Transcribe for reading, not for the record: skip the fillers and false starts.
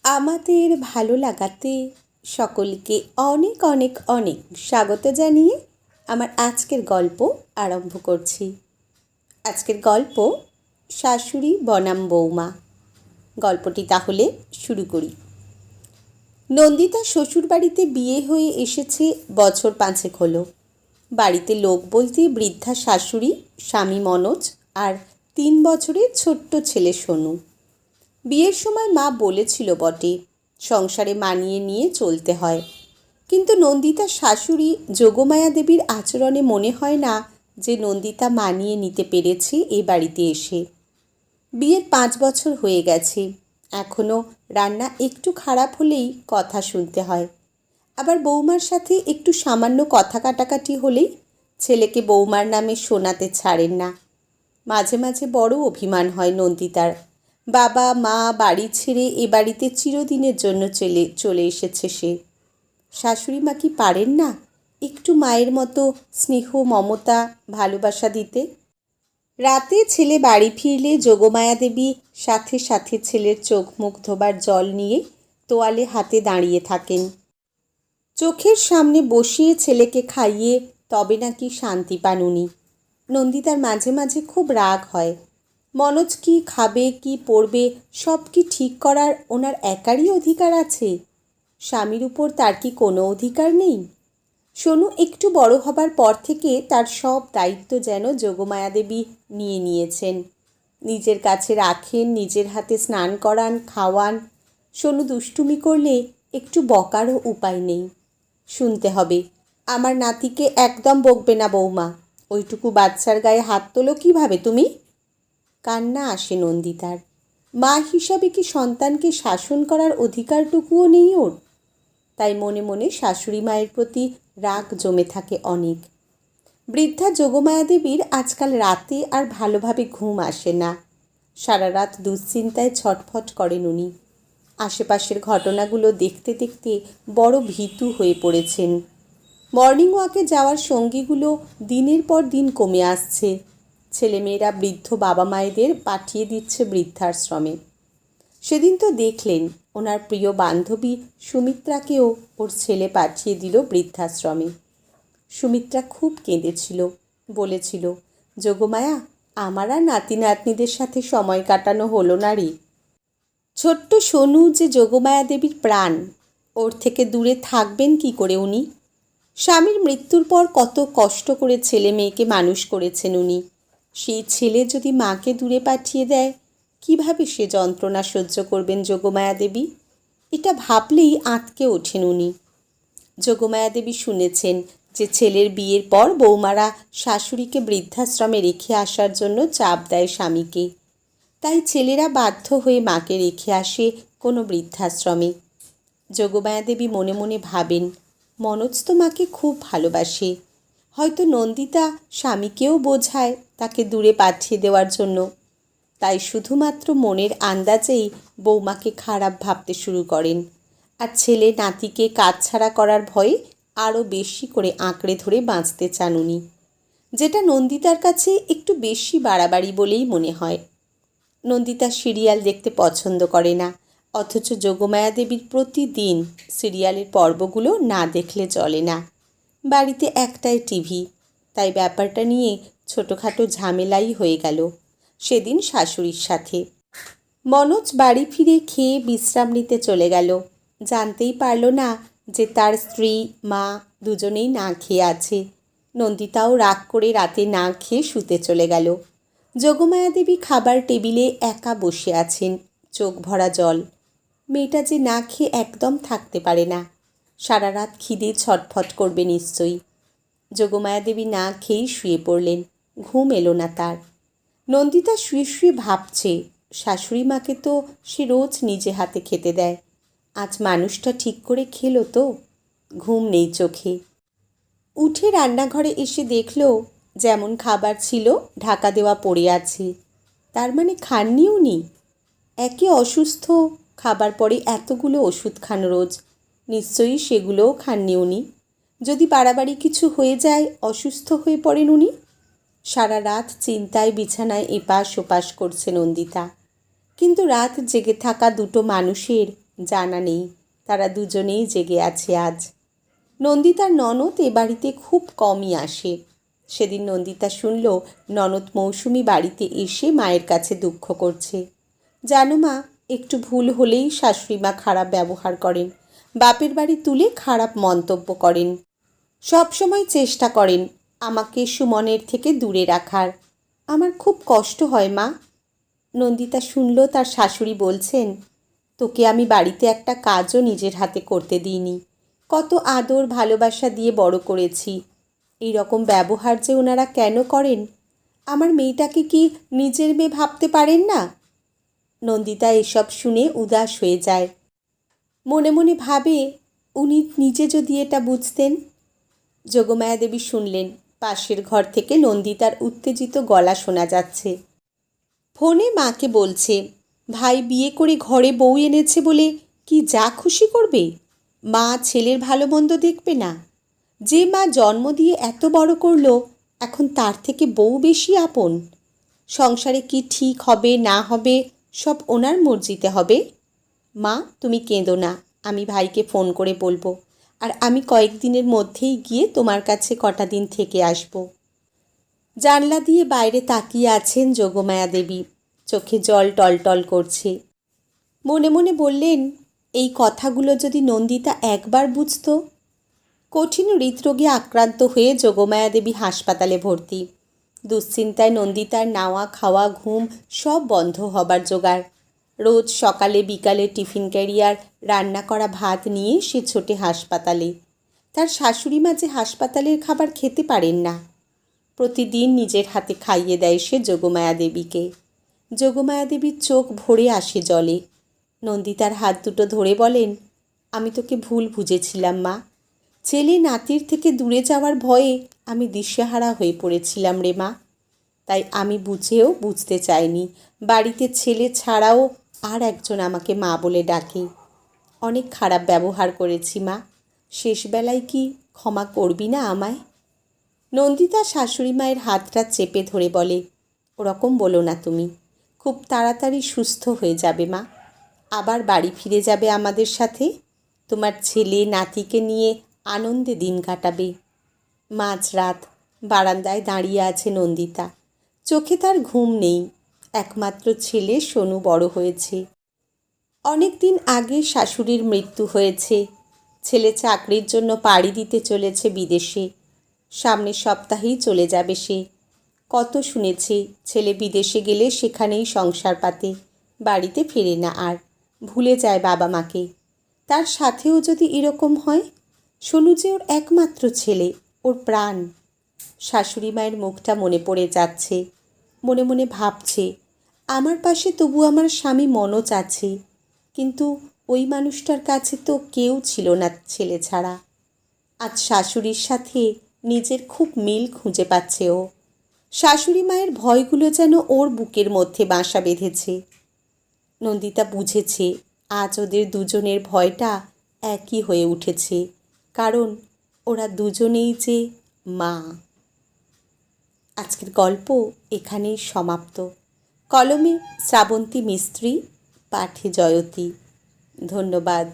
আমাদের ভালো লাগাতে সকলকে অনেক অনেক অনেক স্বাগত জানিয়ে আমার আজকের গল্প আরম্ভ করছি। আজকের গল্প শাশুড়ি বনাম বৌমা। গল্পটি তাহলে শুরু করি। নন্দিতা শ্বশুরবাড়িতে বিয়ে হয়ে এসেছে বছর 5 হলো। বাড়িতে লোক বলতে বৃদ্ধা শাশুড়ি, স্বামী মনোজ আর 3 বছরের ছোট্ট ছেলে সোনু। বিয়ের সময় মা বলেছিল বটে, সংসারে মানিয়ে নিয়ে চলতে হয়, কিন্তু নন্দিতার শাশুড়ি যোগমায়া দেবীর আচরণে মনে হয় না যে নন্দিতা মানিয়ে নিতে পেরেছে এ বাড়িতে এসে। বিয়ের 5 বছর হয়ে গেছে, এখনও রান্না একটু খারাপ হলেই কথা শুনতে হয়। আবার বৌমার সাথে একটু সামান্য কথা কাটাকাটি হলেই ছেলেকে বৌমার নামে শোনাতে ছাড়েন না। মাঝে মাঝে বড় অভিমান হয় নন্দিতার। বাবা মা বাড়ি ছেড়ে এ বাড়িতে চিরদিনের জন্য চলে এসেছে সে। শাশুড়ি মা কি পারেন না একটু মায়ের মতো স্নেহ, মমতা, ভালোবাসা দিতে? রাতে ছেলে বাড়ি ফিরলে যোগমায়া দেবী সাথে সাথে ছেলের চোখ মুখ ধোবার জল নিয়ে তোয়ালে হাতে দাঁড়িয়ে থাকেন। চোখের সামনে বসিয়ে ছেলেকে খাইয়ে তবে নাকি শান্তি পান উনি। নন্দিতার মাঝে মাঝে খুব রাগ হয়। মনোজ কি খাবে, কি পড়বে, সব কি ঠিক করার ওনার একারই অধিকার আছে? স্বামীর উপর তার কি কোনো অধিকার নেই? সোনু একটু বড় হবার পর থেকে তার সব দায়িত্ব যেন যোগমায়া দেবী নিয়ে নিয়েছেন। নিজের কাছে রাখেন, নিজের হাতে স্নান করান, খাওয়ান। সোনু দুষ্টুমি করলে একটু বকারও উপায় নেই। শুনতে হবে, আমার নাতিকে একদম বকবে না বৌমা, ওইটুকু বাচ্চার গায়ে হাত তোলো কীভাবে তুমি? কান্না আসে নন্দিতার। মা হিসাবে কি সন্তানকে শাসন করার অধিকারটুকুও নেই ওর? তাই মনে মনে শাশুড়ি মায়ের প্রতি রাগ জমে থাকে অনেক। বৃদ্ধা যোগমায়া দেবীর আজকাল রাতে আর ভালোভাবে ঘুম আসে না। সারা রাত দুশ্চিন্তায় ছটফট করেন উনি। আশেপাশের ঘটনাগুলো দেখতে দেখতে বড় ভীতু হয়ে পড়েছেন। মর্নিং ওয়াকে যাওয়ার সঙ্গীগুলো দিনের পর দিন কমে আসছে। ছেলেমেয়েরা বৃদ্ধ বাবা মায়েদের পাঠিয়ে দিচ্ছে বৃদ্ধাশ্রমে। সেদিন তো দেখলেন, ওনার প্রিয় বান্ধবী সুমিত্রাকেও ওর ছেলে পাঠিয়ে দিল বৃদ্ধাশ্রমে। সুমিত্রা খুব কেঁদেছিল, বলেছিল, যোগমায়া, আমার আর নাতি নাতনিদের সাথে সময় কাটানো হলো না রে। ছোট্ট সোনু যে যোগমায়া দেবীর প্রাণ, ওর থেকে দূরে থাকবেন কি করে উনি? স্বামীর মৃত্যুর পর কত কষ্ট করে ছেলে মেয়েকে মানুষ করেছেন উনি। সেই ছেলে যদি মাকে দূরে পাঠিয়ে দেয়, কিভাবে সে যন্ত্রণা সহ্য করবেন যোগমায়া দেবী? এটা ভাবলেই আঁতকে ওঠেন উনি। যোগমায়া দেবী শুনেছেন যে ছেলের বিয়ের পর বৌমারা শাশুড়িকে বৃদ্ধাশ্রমে রেখে আসার জন্য চাপ দেয় স্বামীকে। তাই ছেলেরা বাধ্য হয়ে মাকে রেখে আসে কোনো বৃদ্ধাশ্রমে। যোগমায়া দেবী মনে মনে ভাবেন, মনোজ তো মাকে খুব ভালোবাসে, হয়তো নন্দিতা স্বামীকেও বোঝায় তাকে দূরে পাঠিয়ে দেওয়ার জন্য। তাই শুধুমাত্র মনের আন্দাজেই বৌমাকে খারাপ ভাবতে শুরু করেন, আর ছেলে নাতিকে কাছছাড়া করার ভয়ে আরও বেশি করে আঁকড়ে ধরে বাঁচতে চান উনি। যেটা নন্দিতার কাছে একটু বেশি বাড়াবাড়ি বলেই মনে হয়। নন্দিতা সিরিয়াল দেখতে পছন্দ করে না, অথচ যোগমায়া দেবীর প্রতিদিন সিরিয়ালের পর্বগুলো না দেখলে চলে না। বাড়িতে একটাই টিভি, তাই ব্যাপারটা নিয়ে ছোটোখাটো ঝামেলাই হয়ে গেল সেদিন শাশুড়ির সাথে। মনোজ বাড়ি ফিরে খেয়ে বিশ্রাম নিতে চলে গেল। জানতেই পারল না যে তার স্ত্রী মা দুজনেই না খেয়ে আছে। নন্দিতাও রাগ করে রাতে না খেয়ে শুতে চলে গেল। যোগমায়া দেবী খাবার টেবিলে একা বসে আছেন, চোখ ভরা জল। মেয়েটা যে না খেয়ে একদম থাকতে পারে না, সারা রাত খিদে ছটফট করবে নিশ্চয়ই। যোগমায়া দেবী না খেয়েই শুয়ে পড়লেন, ঘুম এলো না তার। নন্দিতা শুয়ে শুয়ে ভাবছে, শাশুড়ি মাকে তো সে রোজ নিজে হাতে খেতে দেয়, আজ মানুষটা ঠিক করে খেলো তো? ঘুম নেই চোখে। উঠে রান্নাঘরে এসে দেখল যেমন খাবার ছিল ঢাকা দেওয়া পড়ে আছে। তার মানে খাননি উনি? একে অসুস্থ, খাবার পরে এতগুলো ওষুধ খান রোজ, নিশ্চয়ই সেগুলোও খাননি উনি। যদি বাড়াবাড়ি কিছু হয়ে যায়, অসুস্থ হয়ে পড়েন উনি। সারা রাত চিন্তায় বিছানায় এপাশ ওপাশ করছে নন্দিতা। কিন্তু রাত জেগে থাকা দুটো মানুষের জানা নেই তারা দুজনেই জেগে আছে আজ। নন্দিতার ননদ এ বাড়িতে খুব কমই আসে। সেদিন নন্দিতা শুনল ননদ মৌসুমি বাড়িতে এসে মায়ের কাছে দুঃখ করছে। জানো মা, একটু ভুল হলেই শাশুড়িমা খারাপ ব্যবহার করেন, বাপের বাড়ি তুলে খারাপ মন্তব্য করেন, সবসময় চেষ্টা করেন আমাকে সুমনের থেকে দূরে রাখার। আমার খুব কষ্ট হয় মা। নন্দিতা শুনল তার শাশুড়ি বলছেন, তোকে আমি বাড়িতে একটা কাজও নিজের হাতে করতে দিইনি, কত আদর ভালোবাসা দিয়ে বড় করেছি, এই রকম ব্যবহার যে ওনারা কেন করেন? আমার মেয়েটাকে কি নিজের মেয়ে ভাবতে পারেন না? নন্দিতা এসব শুনে উদাস হয়ে যায়। মনে মনে ভাবে, উনি নিজে যদি এটা বুঝতেন। যোগমায়া দেবী শুনলেন পাশের ঘর থেকে নন্দিতার উত্তেজিত গলা শোনা যাচ্ছে। ফোনে মাকে বলছে, ভাই বিয়ে করে ঘরে বউ এনেছে বলে কি যা খুশি করবে? মা ছেলের ভালো মন্দ দেখবে না? যে মা জন্ম দিয়ে এত বড় করলো, এখন তার থেকে বউ বেশি আপন? সংসারে কি ঠিক হবে না হবে সব ওনার মর্জিতে হবে। মা তুমি কেঁদো না, আমি ভাইকে ফোন করে বলবো, আর আমি কয়েকদিনের মধ্যেই গিয়ে তোমার কাছে কটা দিন থেকে আসব। জানলা দিয়ে বাইরে তাকিয়ে আছেন যোগমায়া দেবী, চোখে জল টলটল করছে। মনে মনে বললেন, এই কথাগুলো যদি নন্দিতা একবার বুঝতো। কঠিন হৃদরোগে আক্রান্ত হয়ে যোগমায়া দেবী হাসপাতালে ভর্তি। দুশ্চিন্তায় নন্দিতার নাওয়া খাওয়া ঘুম সব বন্ধ হবার জোগাড়। রোজ সকালে বিকালে টিফিন ক্যারিয়ার রান্না করা ভাত নিয়ে সে ছোটে হাসপাতালে। তার শাশুড়িমা যে হাসপাতালের খাবার খেতে পারেন না, প্রতিদিন নিজের হাতে খাইয়ে দেয় সে যোগমায়া দেবীকে। যোগমায়া দেবীর চোখ ভরে আসে জলে। নন্দিতার হাত দুটো ধরে বলেন, আমি তোকে ভুল বুঝেছিলাম মা। ছেলে নাতির থেকে দূরে যাওয়ার ভয়ে আমি দিশেহারা হয়ে পড়েছিলাম রে মা। তাই আমি বুঝেও বুঝতে চাইনি বাড়িতে ছেলে ছাড়াও আর একজন আমাকে মা বলে ডাকে। অনেক খারাপ ব্যবহার করেছি মা, শেষবেলায় কি ক্ষমা করবি না আমায়? নন্দিতা শাশুড়ি মায়ের হাতটা চেপে ধরে বলে, ওরকম বলো না তুমি, খুব তাড়াতাড়ি সুস্থ হয়ে যাবে মা, আবার বাড়ি ফিরে যাবে আমাদের সাথে, তোমার ছেলে নাতিকে নিয়ে আনন্দে দিন কাটাবে। মাঝরাত বারান্দায় দাঁড়িয়ে আছে নন্দিতা, চোখে তার ঘুম নেই। একমাত্র ছেলে সোনু বড় হয়েছে। অনেক দিন আগে শাশুড়ির মৃত্যু হয়েছে। ছেলে চাকরির জন্য পাড়ি দিতে চলেছে বিদেশে, সামনের সপ্তাহেই চলে যাবে সে। কত শুনেছে ছেলে বিদেশে গেলে সেখানেই সংসার পাতে, বাড়িতে ফেরে না, আর ভুলে যায় বাবা মাকে। তার সাথেও যদি এরকম হয়? সোনু যে ওর একমাত্র ছেলে, ওর প্রাণ। শাশুড়ি মায়ের মুখটা মনে পড়ে যাচ্ছে। মনে মনে ভাবছে, আমার পাশে তবু আমার স্বামী মনোজ আছে, কিন্তু ওই মানুষটার কাছে তো কেউ ছিল না ছেলে ছাড়া। আজ শাশুড়ির সাথে নিজের খুব মিল খুঁজে পাচ্ছে ও। শাশুড়ি মায়ের ভয়গুলো যেন ওর বুকের মধ্যে বাসা বেঁধেছে। নন্দিতা বুঝেছে আজ ওদের দুজনের ভয়টা একই হয়ে উঠেছে, কারণ ওরা দুজনেই যে মা। আজকের গল্প এখানেই সমাপ্ত। কলমে শ্রাবন্তী মিস্ত্রি, পাঠে জয়তী। ধন্যবাদ।